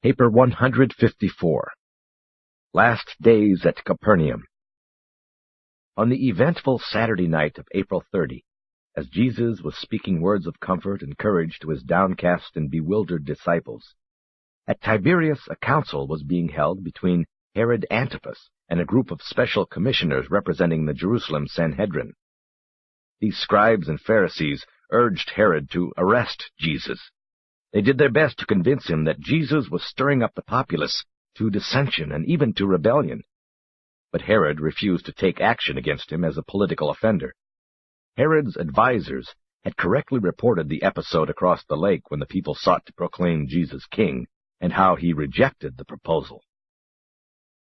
Paper 154. Last Days at Capernaum. On the eventful Saturday night of April 30, as Jesus was speaking words of comfort and courage to his downcast and bewildered disciples, at Tiberius a council was being held between Herod Antipas and a group of special commissioners representing the Jerusalem Sanhedrin. These scribes and Pharisees urged Herod to arrest Jesus. They did their best to convince him that Jesus was stirring up the populace to dissension and even to rebellion. But Herod refused to take action against him as a political offender. Herod's advisers had correctly reported the episode across the lake when the people sought to proclaim Jesus king, and how he rejected the proposal.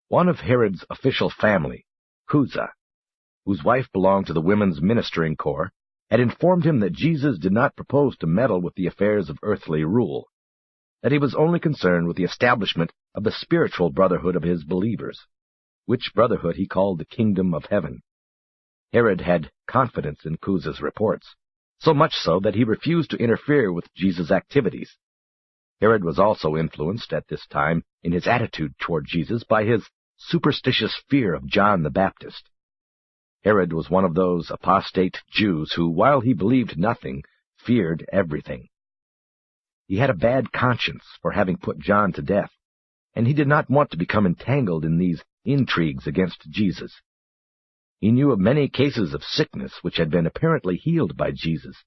One of Herod's official family, Chuza, whose wife belonged to the women's ministering corps, had informed him that Jesus did not propose to meddle with the affairs of earthly rule, that he was only concerned with the establishment of the spiritual brotherhood of his believers, which brotherhood he called the kingdom of heaven. Herod had confidence in Chuza's reports, so much so that he refused to interfere with Jesus' activities. Herod was also influenced at this time in his attitude toward Jesus by his superstitious fear of John the Baptist. Herod was one of those apostate Jews who, while he believed nothing, feared everything. He had a bad conscience for having put John to death, and he did not want to become entangled in these intrigues against Jesus. He knew of many cases of sickness which had been apparently healed by Jesus,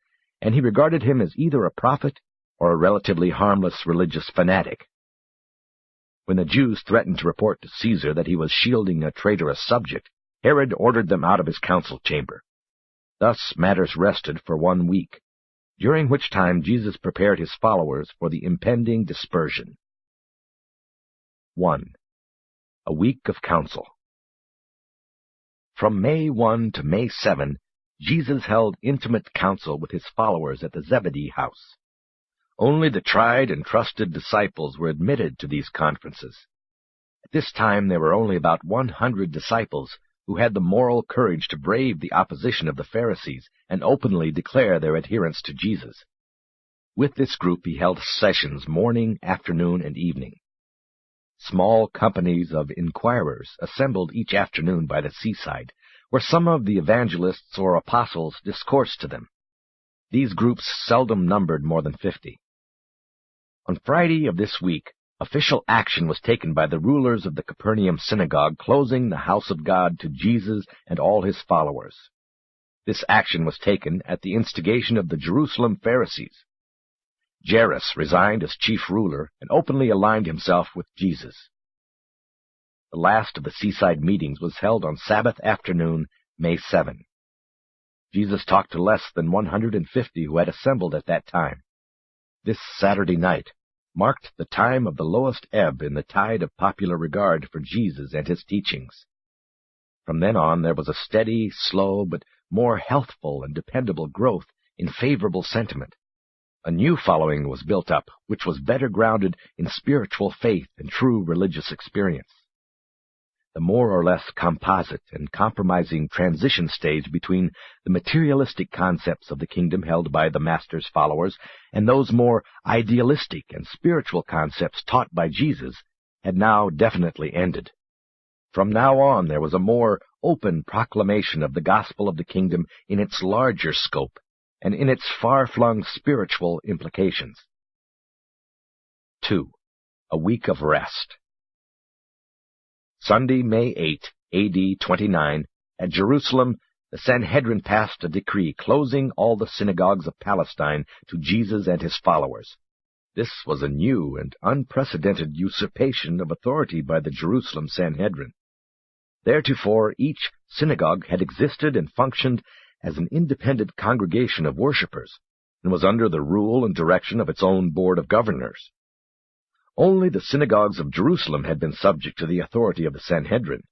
and he regarded him as either a prophet or a relatively harmless religious fanatic. When the Jews threatened to report to Caesar that he was shielding a traitorous subject, Herod ordered them out of his council chamber. Thus matters rested for 1 week, during which time Jesus prepared his followers for the impending dispersion. 1. A week of council. From May 1 to May 7, Jesus held intimate council with his followers at the Zebedee house. Only the tried and trusted disciples were admitted to these conferences. At this time there were only about 100 disciples who had the moral courage to brave the opposition of the Pharisees and openly declare their adherence to Jesus. With this group he held sessions morning, afternoon, and evening. Small companies of inquirers assembled each afternoon by the seaside, where some of the evangelists or apostles discoursed to them. These groups seldom numbered more than 50. On Friday of this week, official action was taken by the rulers of the Capernaum synagogue, closing the house of God to Jesus and all his followers. This action was taken at the instigation of the Jerusalem Pharisees. Jairus resigned as chief ruler and openly aligned himself with Jesus. The last of the seaside meetings was held on Sabbath afternoon, May 7. Jesus talked to less than 150 who had assembled at that time. This Saturday night marked the time of the lowest ebb in the tide of popular regard for Jesus and his teachings. From then on there was a steady, slow, but more healthful and dependable growth in favorable sentiment. A new following was built up, which was better grounded in spiritual faith and true religious experience. The more or less composite and compromising transition stage between the materialistic concepts of the kingdom held by the Master's followers and those more idealistic and spiritual concepts taught by Jesus had now definitely ended. From now on there was a more open proclamation of the gospel of the kingdom in its larger scope and in its far-flung spiritual implications. 2. A week of rest. Sunday, May 8, A.D. 29, at Jerusalem, the Sanhedrin passed a decree closing all the synagogues of Palestine to Jesus and his followers. This was a new and unprecedented usurpation of authority by the Jerusalem Sanhedrin. Theretofore, each synagogue had existed and functioned as an independent congregation of worshippers, and was under the rule and direction of its own board of governors. Only the synagogues of Jerusalem had been subject to the authority of the Sanhedrin.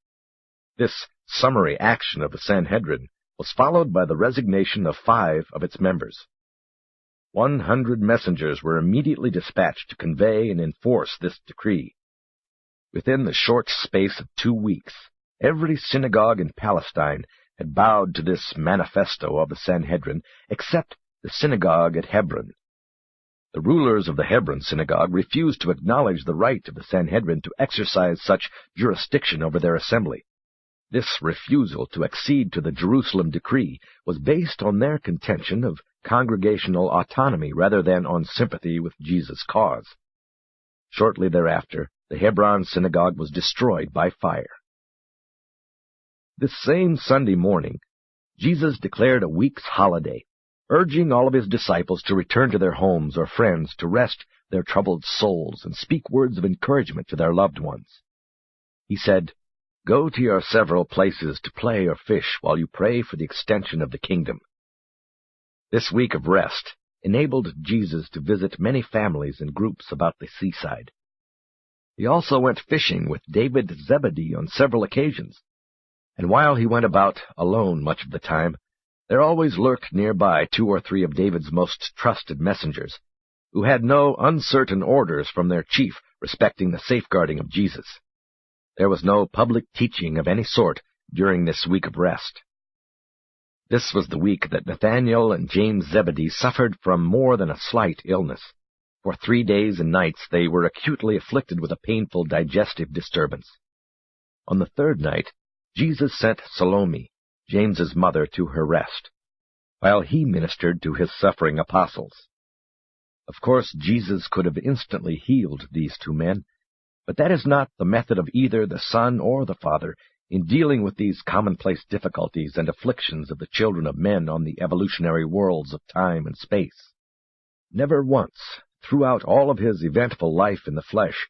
This summary action of the Sanhedrin was followed by the resignation of 5 of its members. 100 messengers were immediately dispatched to convey and enforce this decree. Within the short space of 2 weeks, every synagogue in Palestine had bowed to this manifesto of the Sanhedrin, except the synagogue at Hebron. The rulers of the Hebron synagogue refused to acknowledge the right of the Sanhedrin to exercise such jurisdiction over their assembly. This refusal to accede to the Jerusalem decree was based on their contention of congregational autonomy rather than on sympathy with Jesus' cause. Shortly thereafter, the Hebron synagogue was destroyed by fire. This same Sunday morning, Jesus declared a week's holiday, urging all of his disciples to return to their homes or friends to rest their troubled souls and speak words of encouragement to their loved ones. He said, "Go to your several places to play or fish while you pray for the extension of the kingdom." This week of rest enabled Jesus to visit many families and groups about the seaside. He also went fishing with David Zebedee on several occasions, and while he went about alone much of the time, there always lurked nearby 2 or 3 of David's most trusted messengers, who had no uncertain orders from their chief respecting the safeguarding of Jesus. There was no public teaching of any sort during this week of rest. This was the week that Nathanael and James Zebedee suffered from more than a slight illness. For 3 days and nights they were acutely afflicted with a painful digestive disturbance. On the 3rd night, Jesus sent Salome, James's mother, to her rest, while he ministered to his suffering apostles. Of course, Jesus could have instantly healed these 2 men, but that is not the method of either the Son or the Father in dealing with these commonplace difficulties and afflictions of the children of men on the evolutionary worlds of time and space. Never once, throughout all of his eventful life in the flesh,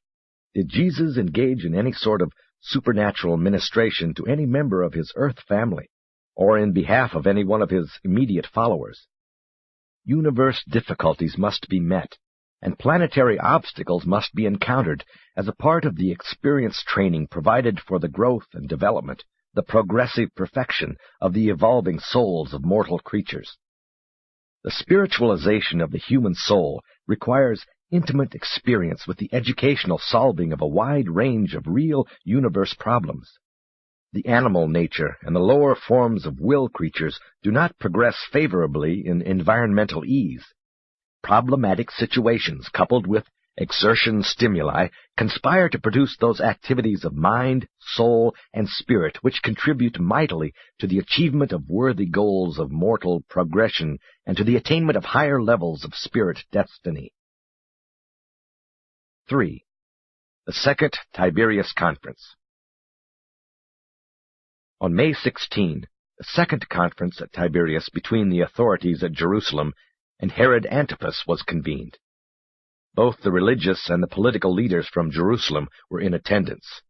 did Jesus engage in any sort of supernatural ministration to any member of his earth family, or in behalf of any one of his immediate followers. Universe difficulties must be met, and planetary obstacles must be encountered as a part of the experience training provided for the growth and development, the progressive perfection of the evolving souls of mortal creatures. The spiritualization of the human soul requires intimate experience with the educational solving of a wide range of real universe problems. The animal nature and the lower forms of will creatures do not progress favorably in environmental ease. Problematic situations coupled with exertion stimuli conspire to produce those activities of mind, soul, and spirit which contribute mightily to the achievement of worthy goals of mortal progression and to the attainment of higher levels of spirit destiny. 3. The Second Tiberius Conference. On May 16, the second conference at Tiberias between the authorities at Jerusalem and Herod Antipas was convened. Both the religious and the political leaders from Jerusalem were in attendance.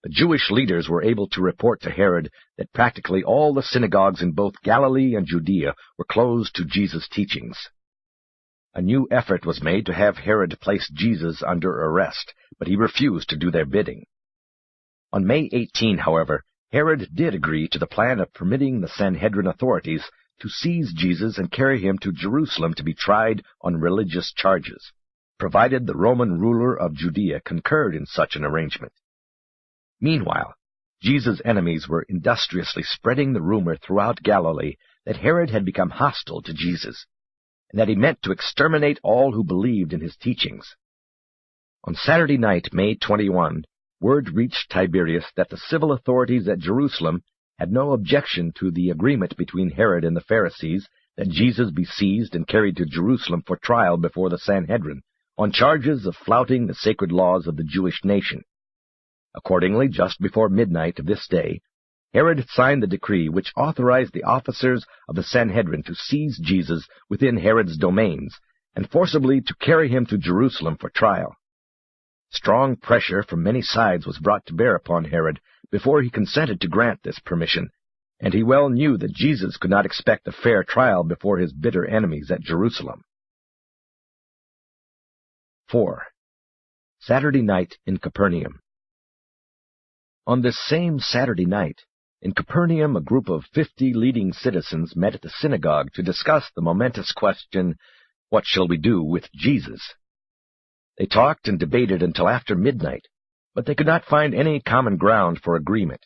The Jewish leaders were able to report to Herod that practically all the synagogues in both Galilee and Judea were closed to Jesus' teachings. A new effort was made to have Herod place Jesus under arrest, but he refused to do their bidding. On May 18, however, Herod did agree to the plan of permitting the Sanhedrin authorities to seize Jesus and carry him to Jerusalem to be tried on religious charges, provided the Roman ruler of Judea concurred in such an arrangement. Meanwhile, Jesus' enemies were industriously spreading the rumor throughout Galilee that Herod had become hostile to Jesus, and that he meant to exterminate all who believed in his teachings. On Saturday night, May 21, word reached Tiberius that the civil authorities at Jerusalem had no objection to the agreement between Herod and the Pharisees that Jesus be seized and carried to Jerusalem for trial before the Sanhedrin on charges of flouting the sacred laws of the Jewish nation. Accordingly, just before midnight of this day, Herod signed the decree which authorized the officers of the Sanhedrin to seize Jesus within Herod's domains and forcibly to carry him to Jerusalem for trial. Strong pressure from many sides was brought to bear upon Herod before he consented to grant this permission, and he well knew that Jesus could not expect a fair trial before his bitter enemies at Jerusalem. 4. Saturday night in Capernaum. On this same Saturday night, in Capernaum, a group of 50 leading citizens met at the synagogue to discuss the momentous question, "What shall we do with Jesus?" They talked and debated until after midnight, but they could not find any common ground for agreement.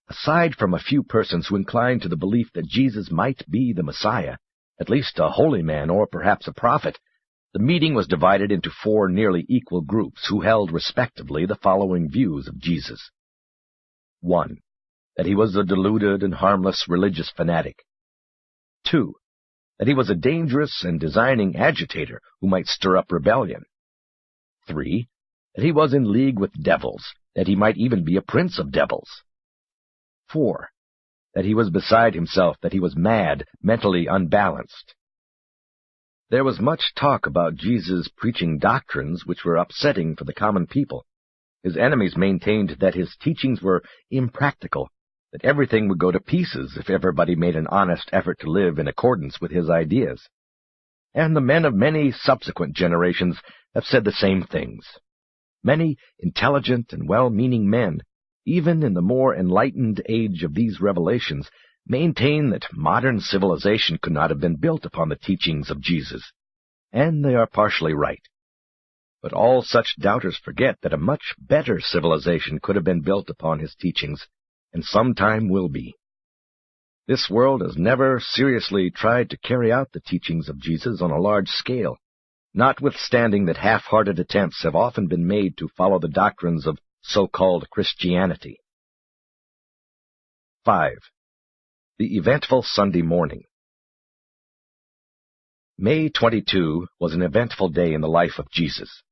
Aside from a few persons who inclined to the belief that Jesus might be the Messiah, at least a holy man or perhaps a prophet, The meeting was divided into 4 nearly equal groups who held respectively the following views of Jesus. 1. That he was a deluded and harmless religious fanatic. 2. That he was a dangerous and designing agitator who might stir up rebellion. 3. That he was in league with devils, that he might even be a prince of devils. 4. That he was beside himself, that he was mad, mentally unbalanced. There was much talk about Jesus preaching doctrines which were upsetting for the common people. His enemies maintained that his teachings were impractical, that everything would go to pieces if everybody made an honest effort to live in accordance with his ideas. And the men of many subsequent generations have said the same things. Many intelligent and well-meaning men, even in the more enlightened age of these revelations, maintain that modern civilization could not have been built upon the teachings of Jesus, and they are partially right. But all such doubters forget that a much better civilization could have been built upon his teachings, and sometime will be. This world has never seriously tried to carry out the teachings of Jesus on a large scale, notwithstanding that half-hearted attempts have often been made to follow the doctrines of so-called Christianity. 5. The eventful Sunday morning. May 22 was an eventful day in the life of Jesus.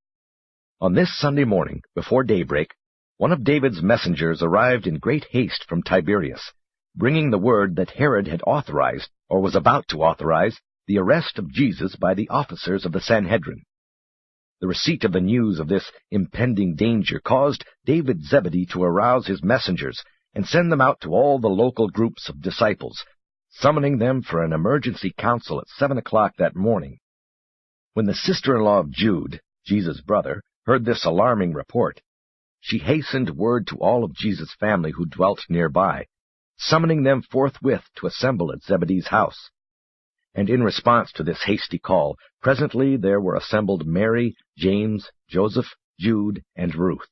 On this Sunday morning, before daybreak, one of David's messengers arrived in great haste from Tiberius, bringing the word that Herod had authorized, or was about to authorize, the arrest of Jesus by the officers of the Sanhedrin. The receipt of the news of this impending danger caused David Zebedee to arouse his messengers and send them out to all the local groups of disciples, summoning them for an emergency council at 7 o'clock that morning. When the sister-in-law of Jude, Jesus' brother, heard this alarming report, she hastened word to all of Jesus' family who dwelt nearby, summoning them forthwith to assemble at Zebedee's house. And in response to this hasty call, presently there were assembled Mary, James, Joseph, Jude, and Ruth.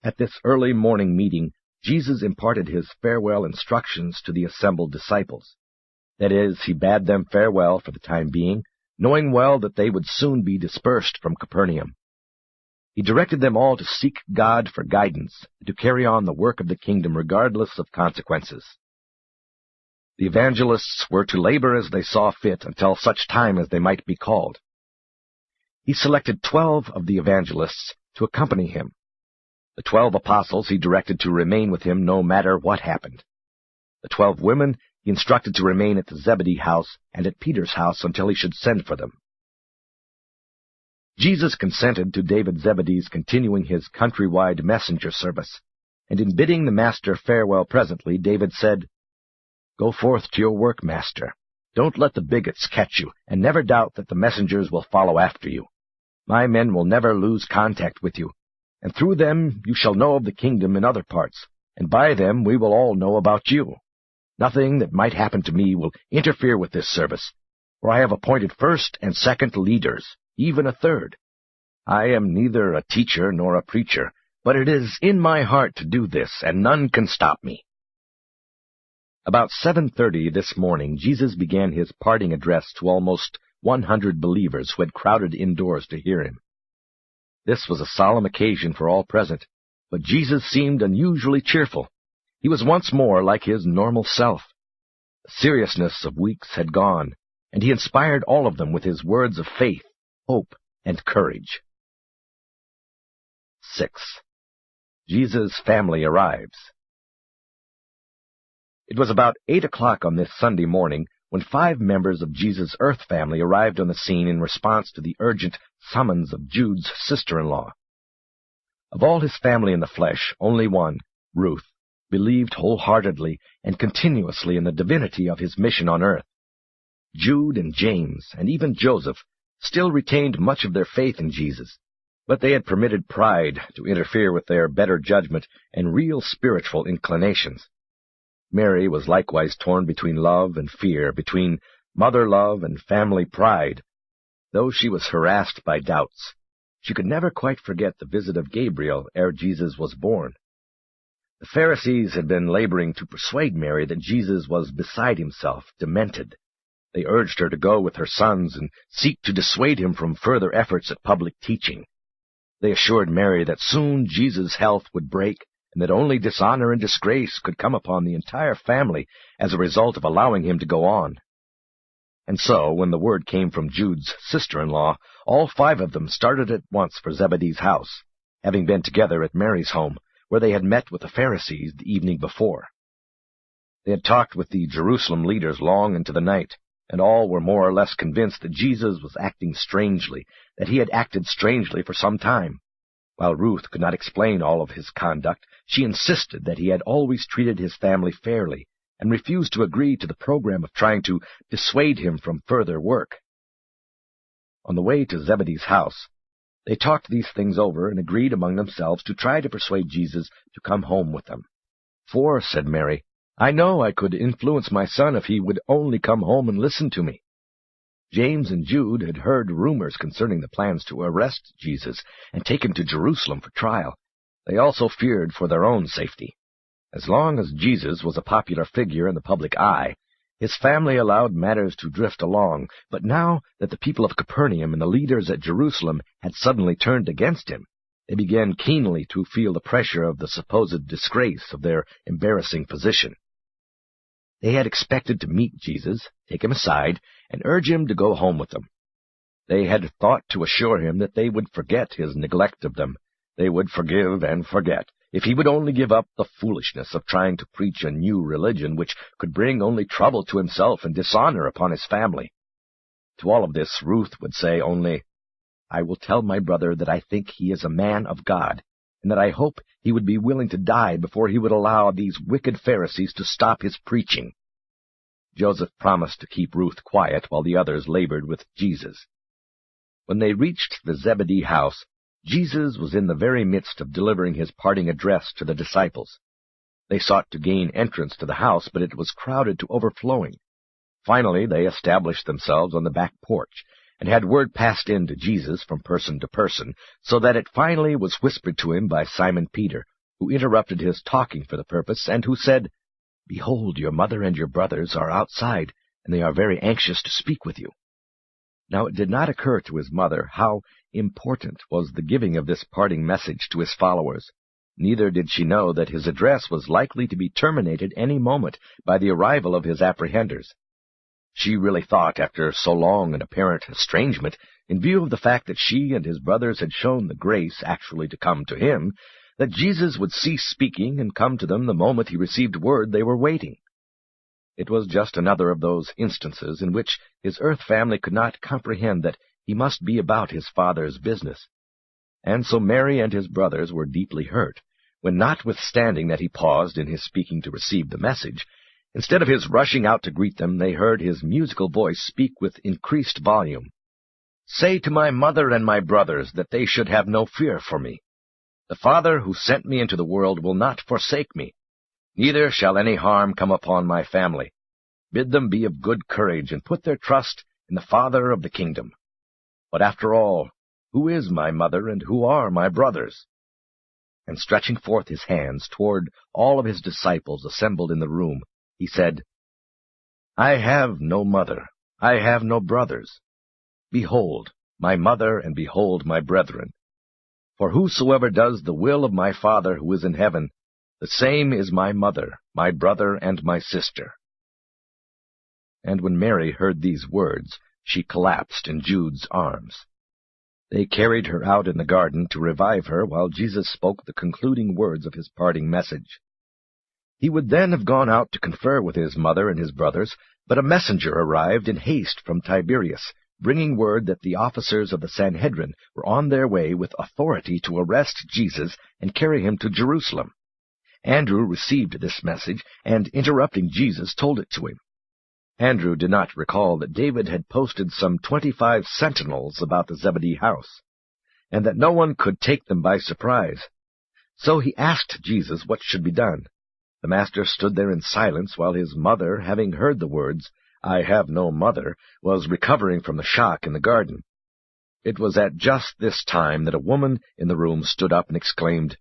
At this early morning meeting, Jesus imparted his farewell instructions to the assembled disciples. That is, he bade them farewell for the time being, knowing well that they would soon be dispersed from Capernaum. He directed them all to seek God for guidance, and to carry on the work of the kingdom regardless of consequences. The evangelists were to labor as they saw fit until such time as they might be called. He selected 12 of the evangelists to accompany him. The 12 apostles he directed to remain with him no matter what happened. The 12 women he instructed to remain at the Zebedee house and at Peter's house until he should send for them. Jesus consented to David Zebedee's continuing his countrywide messenger service, and in bidding the master farewell presently, David said, "Go forth to your work, master. Don't let the bigots catch you, and never doubt that the messengers will follow after you. My men will never lose contact with you, and through them you shall know of the kingdom in other parts, and by them we will all know about you. Nothing that might happen to me will interfere with this service, for I have appointed first and second leaders, even a third. I am neither a teacher nor a preacher, but it is in my heart to do this, and none can stop me." About 7:30 this morning, Jesus began his parting address to almost 100 believers who had crowded indoors to hear him. This was a solemn occasion for all present, but Jesus seemed unusually cheerful. He was once more like his normal self. The seriousness of weeks had gone, and he inspired all of them with his words of faith, hope, and courage. 6. Jesus' family arrives. It was about 8 o'clock on this Sunday morning when 5 members of Jesus' earth family arrived on the scene in response to the urgent summons of Jude's sister-in-law. Of all his family in the flesh, only one, Ruth, believed wholeheartedly and continuously in the divinity of his mission on earth. Jude and James, and even Joseph, still retained much of their faith in Jesus, but they had permitted pride to interfere with their better judgment and real spiritual inclinations. Mary was likewise torn between love and fear, between mother love and family pride. Though she was harassed by doubts, she could never quite forget the visit of Gabriel ere Jesus was born. The Pharisees had been laboring to persuade Mary that Jesus was beside himself, demented, They urged her to go with her sons and seek to dissuade him from further efforts at public teaching. They assured Mary that soon Jesus' health would break, and that only dishonor and disgrace could come upon the entire family as a result of allowing him to go on. And so, when the word came from Jude's sister-in-law, all 5 of them started at once for Zebedee's house, having been together at Mary's home, where they had met with the Pharisees the evening before. They had talked with the Jerusalem leaders long into the night, and all were more or less convinced that Jesus was acting strangely, that he had acted strangely for some time. While Ruth could not explain all of his conduct, she insisted that he had always treated his family fairly, and refused to agree to the program of trying to dissuade him from further work. On the way to Zebedee's house, they talked these things over and agreed among themselves to try to persuade Jesus to come home with them. "For," said Mary, "I know I could influence my son if he would only come home and listen to me." James and Jude had heard rumors concerning the plans to arrest Jesus and take him to Jerusalem for trial. They also feared for their own safety. As long as Jesus was a popular figure in the public eye, his family allowed matters to drift along, but now that the people of Capernaum and the leaders at Jerusalem had suddenly turned against him, they began keenly to feel the pressure of the supposed disgrace of their embarrassing position. They had expected to meet Jesus, take him aside, and urge him to go home with them. They had thought to assure him that they would forget his neglect of them. They would forgive and forget, if he would only give up the foolishness of trying to preach a new religion which could bring only trouble to himself and dishonor upon his family. To all of this Ruth would say only, "I will tell my brother that I think he is a man of God, and that I hope he would be willing to die before he would allow these wicked Pharisees to stop his preaching." Joseph promised to keep Ruth quiet while the others labored with Jesus. When they reached the Zebedee house, Jesus was in the very midst of delivering his parting address to the disciples. They sought to gain entrance to the house, but it was crowded to overflowing. Finally, they established themselves on the back porch, and had word passed in to Jesus from person to person, so that it finally was whispered to him by Simon Peter, who interrupted his talking for the purpose, and who said, "Behold, your mother and your brothers are outside, and they are very anxious to speak with you." Now it did not occur to his mother how important was the giving of this parting message to his followers. Neither did she know that his address was likely to be terminated any moment by the arrival of his apprehenders. She really thought, after so long an apparent estrangement, in view of the fact that she and his brothers had shown the grace actually to come to him, that Jesus would cease speaking and come to them the moment he received word they were waiting. It was just another of those instances in which his earth family could not comprehend that he must be about his Father's business. And so Mary and his brothers were deeply hurt, when, notwithstanding that he paused in his speaking to receive the message, instead of his rushing out to greet them, they heard his musical voice speak with increased volume. "Say to my mother and my brothers that they should have no fear for me. The Father who sent me into the world will not forsake me. Neither shall any harm come upon my family. Bid them be of good courage and put their trust in the Father of the kingdom. But after all, who is my mother and who are my brothers?" And stretching forth his hands toward all of his disciples assembled in the room, he said, "I have no mother, I have no brothers. Behold my mother, and behold my brethren. For whosoever does the will of my Father who is in heaven, the same is my mother, my brother, and my sister." And when Mary heard these words, she collapsed in Jude's arms. They carried her out in the garden to revive her while Jesus spoke the concluding words of his parting message. He would then have gone out to confer with his mother and his brothers, but a messenger arrived in haste from Tiberius, bringing word that the officers of the Sanhedrin were on their way with authority to arrest Jesus and carry him to Jerusalem. Andrew received this message, and interrupting Jesus, told it to him. Andrew did not recall that David had posted some 25 sentinels about the Zebedee house, and that no one could take them by surprise. So he asked Jesus what should be done. The master stood there in silence while his mother, having heard the words, "I have no mother," was recovering from the shock in the garden. It was at just this time that a woman in the room stood up and exclaimed,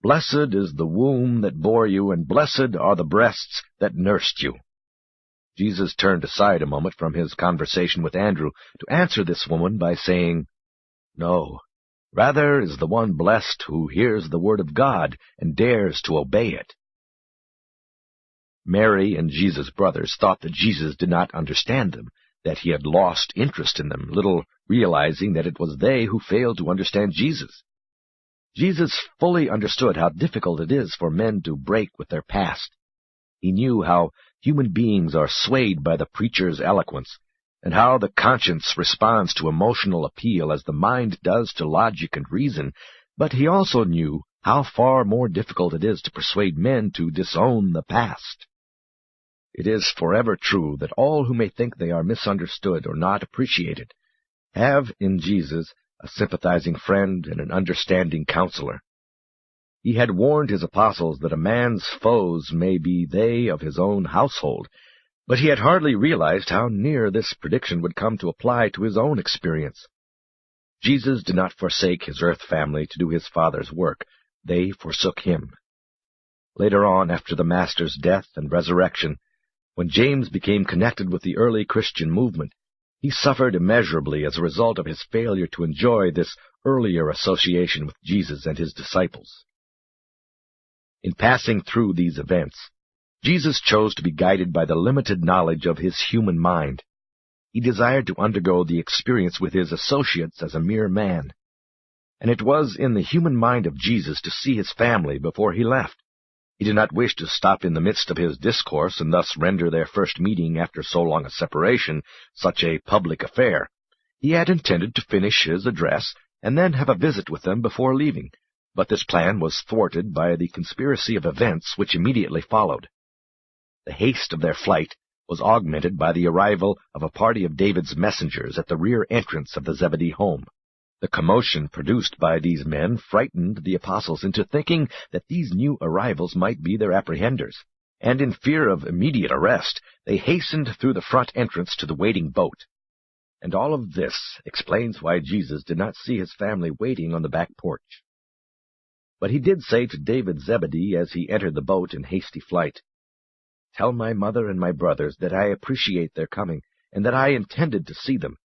"Blessed is the womb that bore you, and blessed are the breasts that nursed you." Jesus turned aside a moment from his conversation with Andrew to answer this woman by saying, "No, rather is the one blessed who hears the word of God and dares to obey it." Mary and Jesus' brothers thought that Jesus did not understand them, that he had lost interest in them, little realizing that it was they who failed to understand Jesus. Jesus fully understood how difficult it is for men to break with their past. He knew how human beings are swayed by the preacher's eloquence, and how the conscience responds to emotional appeal as the mind does to logic and reason, but he also knew how far more difficult it is to persuade men to disown the past. It is forever true that all who may think they are misunderstood or not appreciated have in Jesus a sympathizing friend and an understanding counselor. He had warned his apostles that a man's foes may be they of his own household, but he had hardly realized how near this prediction would come to apply to his own experience. Jesus did not forsake his earth family to do his Father's work. They forsook him. Later on, after the Master's death and resurrection, when James became connected with the early Christian movement, he suffered immeasurably as a result of his failure to enjoy this earlier association with Jesus and his disciples. In passing through these events, Jesus chose to be guided by the limited knowledge of his human mind. He desired to undergo the experience with his associates as a mere man, and it was in the human mind of Jesus to see his family before he left. He did not wish to stop in the midst of his discourse and thus render their first meeting after so long a separation such a public affair. He had intended to finish his address and then have a visit with them before leaving, but this plan was thwarted by the conspiracy of events which immediately followed. The haste of their flight was augmented by the arrival of a party of David's messengers at the rear entrance of the Zebedee home. The commotion produced by these men frightened the apostles into thinking that these new arrivals might be their apprehenders, and in fear of immediate arrest, they hastened through the front entrance to the waiting boat. And all of this explains why Jesus did not see his family waiting on the back porch. But he did say to David Zebedee as he entered the boat in hasty flight, "Tell my mother and my brothers that I appreciate their coming, and that I intended to see them.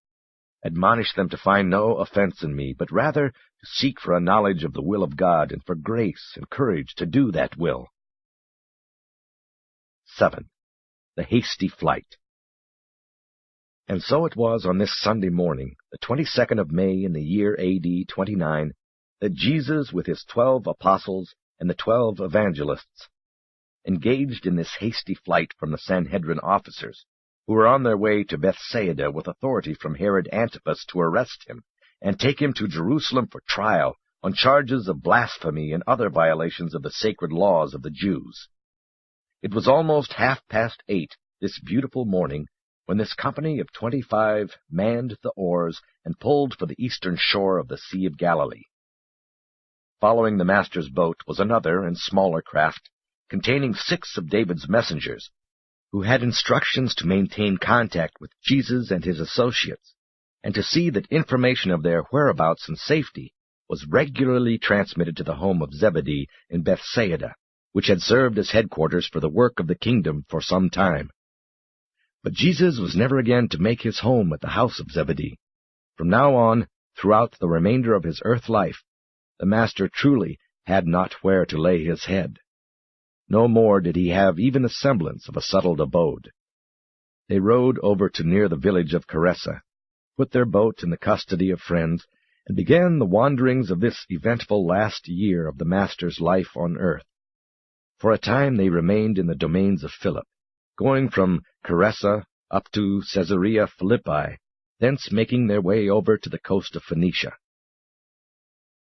Admonish them to find no offense in me, but rather to seek for a knowledge of the will of God and for grace and courage to do that will." 7. The hasty flight. And so it was on this Sunday morning, the 22nd of May in the year A.D. 29, that Jesus, with his 12 apostles and the 12 evangelists, engaged in this hasty flight from the Sanhedrin officers, who were on their way to Bethsaida with authority from Herod Antipas to arrest him and take him to Jerusalem for trial on charges of blasphemy and other violations of the sacred laws of the Jews. It was almost 8:30 this beautiful morning when this company of 25 manned the oars and pulled for the eastern shore of the Sea of Galilee. Following the Master's boat was another and smaller craft containing 6 of David's messengers, who had instructions to maintain contact with Jesus and his associates, and to see that information of their whereabouts and safety was regularly transmitted to the home of Zebedee in Bethsaida, which had served as headquarters for the work of the kingdom for some time. But Jesus was never again to make his home at the house of Zebedee. From now on, throughout the remainder of his earth life, the Master truly had not where to lay his head. No more did he have even a semblance of a settled abode. They rowed over to near the village of Caressa, put their boat in the custody of friends, and began the wanderings of this eventful last year of the Master's life on earth. For a time they remained in the domains of Philip, going from Caressa up to Caesarea Philippi, thence making their way over to the coast of Phoenicia.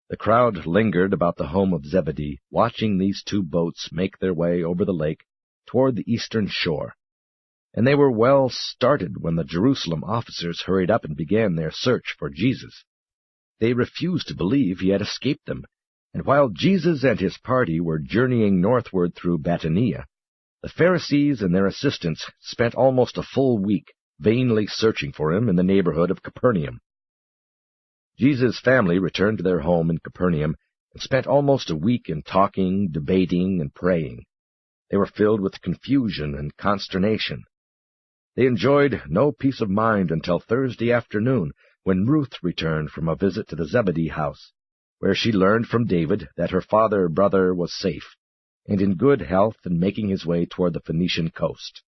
The crowd lingered about the home of Zebedee, watching these 2 boats make their way over the lake toward the eastern shore, and they were well started when the Jerusalem officers hurried up and began their search for Jesus. They refused to believe he had escaped them, and while Jesus and his party were journeying northward through Batanea, the Pharisees and their assistants spent almost a full week vainly searching for him in the neighborhood of Capernaum. Jesus' family returned to their home in Capernaum and spent almost a week in talking, debating, and praying. They were filled with confusion and consternation. They enjoyed no peace of mind until Thursday afternoon, when Ruth returned from a visit to the Zebedee house, where she learned from David that her brother was safe, and in good health and making his way toward the Phoenician coast.